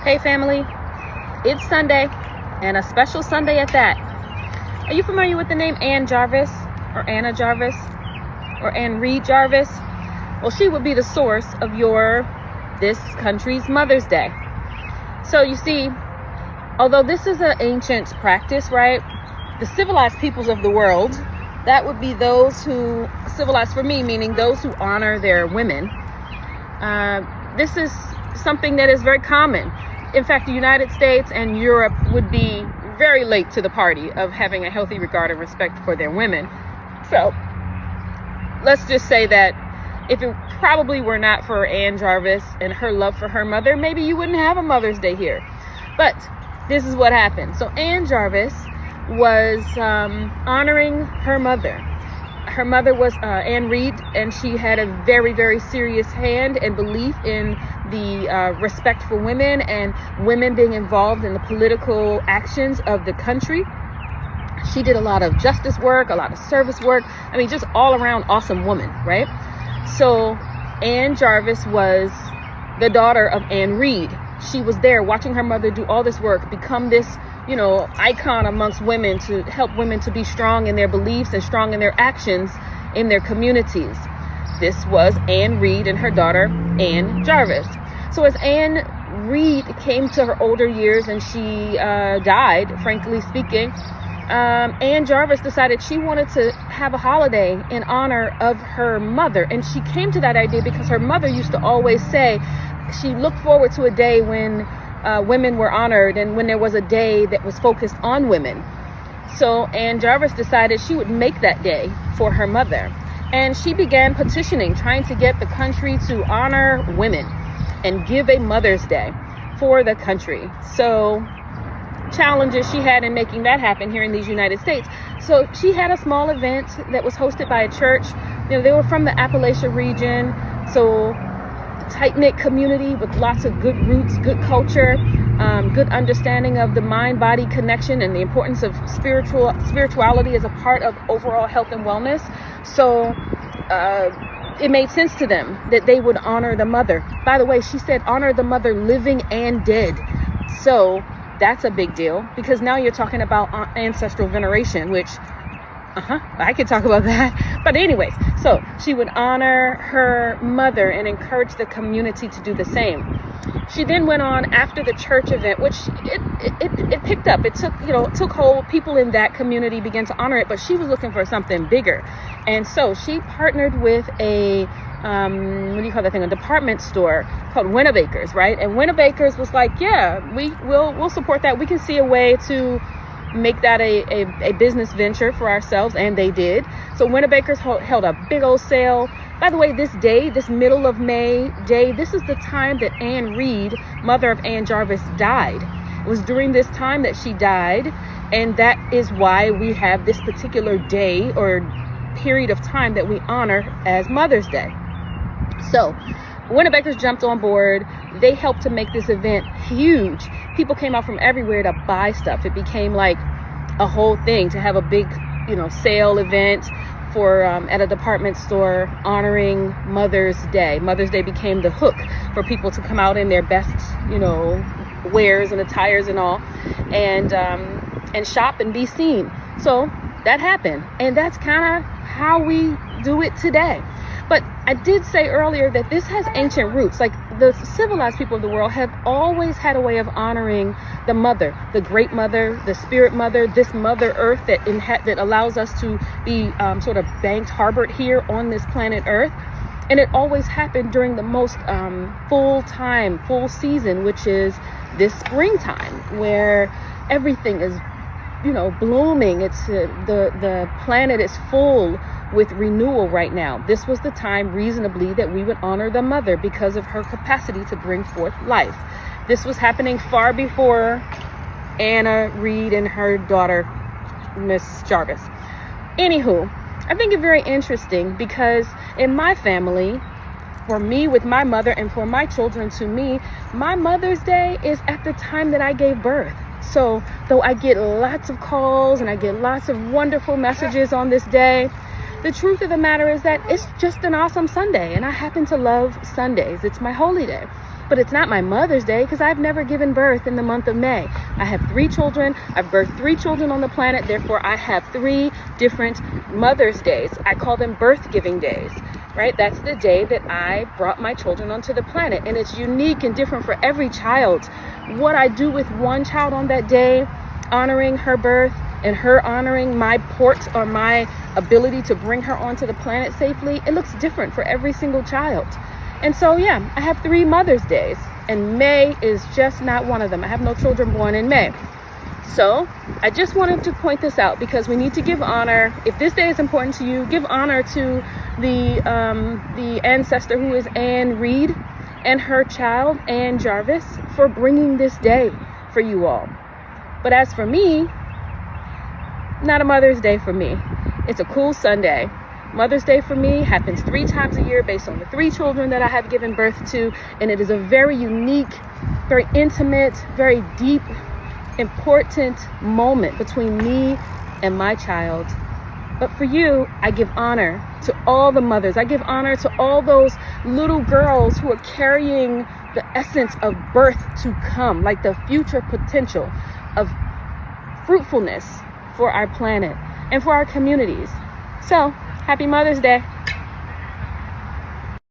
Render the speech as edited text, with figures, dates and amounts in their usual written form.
Hey family, it's Sunday, and a special Sunday at that. Are you familiar with the name Ann Jarvis, or Anna Jarvis, or Ann Reed Jarvis? Well, she would be the source of this country's Mother's Day. So you see, although this is an ancient practice, right? The civilized peoples of the world, that would be those who, civilized for me, meaning those who honor their women. This is something that is very common. In fact, the United States and Europe would be very late to the party of having a healthy regard and respect for their women. So let's just say that if it probably were not for Ann Jarvis and her love for her mother, maybe you wouldn't have a Mother's Day here. But this is what happened. So Ann Jarvis was honoring her mother. Her mother was Ann Reed, and she had a very, very serious hand and belief in the respect for women and women being involved in the political actions of the country. She did a lot of justice work, a lot of service work. I mean, just all around awesome woman, right? So Ann Jarvis was the daughter of Ann Reed. She was there watching her mother do all this work, become this, icon amongst women to help women to be strong in their beliefs and strong in their actions in their communities. This was Ann Reed and her daughter, Ann Jarvis. So as Ann Reed came to her older years and she died, frankly speaking, Ann Jarvis decided she wanted to have a holiday in honor of her mother. And she came to that idea because her mother used to always say she looked forward to a day when women were honored and when there was a day that was focused on women. So Ann Jarvis decided she would make that day for her mother. And she began petitioning, trying to get the country to honor women and give a Mother's Day for the country. So challenges she had in making that happen here in these United States. So she had a small event that was hosted by a church. They were from the Appalachia region. So tight-knit community with lots of good roots, good culture, good understanding of the mind-body connection and the importance of spirituality as a part of overall health and wellness. So it made sense to them that they would honor the mother. By the way, she said honor the mother living and dead. So that's a big deal because now you're talking about ancestral veneration, which I could talk about that. But anyways, so she would honor her mother and encourage the community to do the same. She then went on after the church event, which it picked up. It took hold. People in that community began to honor it, but she was looking for something bigger. And so she partnered with a a department store called Winnebaker's, right? And Winnebaker's was like, yeah, we'll support that. We can see a way to make that a business venture for ourselves, and they did. So Winnebaker's held a big old sale. By the way, this day, this middle of May day, this is the time that Ann Reed, mother of Ann Jarvis, died. It was during this time that she died, and that is why we have this particular day or period of time that we honor as Mother's Day. So Winnebaker's jumped on board. They helped to make this event huge. People came out from everywhere to buy stuff. It became like a whole thing to have a big, sale event for at a department store honoring Mother's Day. Mother's Day became the hook for people to come out in their best, wares and attires and all, and shop and be seen. So that happened, and that's kind of how we do it today. But I did say earlier that this has ancient roots. Like the civilized people of the world have always had a way of honoring the mother, the great mother, the spirit mother, this mother earth that allows us to be sort of harbored here on this planet Earth. And it always happened during the most full season, which is this springtime where everything is, blooming. It's the planet is full with renewal right now. This was the time reasonably that we would honor the mother because of her capacity to bring forth life. This was happening far before Anna Reed and her daughter, Miss Jarvis. Anywho, I think it's very interesting because in my family, for me with my mother and for my children to me, my Mother's Day is at the time that I gave birth. So though I get lots of calls and I get lots of wonderful messages on this day, the truth of the matter is that it's just an awesome Sunday, and I happen to love Sundays. It's my holy day. But it's not my Mother's Day because I've never given birth in the month of May. I have 3 children. I've birthed 3 children on the planet. Therefore, I have 3 different Mother's Days. I call them birth giving days, right? That's the day that I brought my children onto the planet. And it's unique and different for every child. What I do with one child on that day, honoring her birth and her honoring my port or my ability to bring her onto the planet safely, it looks different for every single child. And so, yeah, I have 3 Mother's Days, and May is just not one of them. I have no children born in May. So I just wanted to point this out because we need to give honor. If this day is important to you, give honor to the ancestor who is Anne Reed and her child, Ann Jarvis, for bringing this day for you all. But as for me, not a Mother's Day for me. It's a cool Sunday. Mother's Day for me happens 3 times a year based on the 3 children that I have given birth to. And it is a very unique, very intimate, very deep, important moment between me and my child. But for you, I give honor to all the mothers. I give honor to all those little girls who are carrying the essence of birth to come, like the future potential of fruitfulness for our planet and for our communities. So, happy Mother's Day.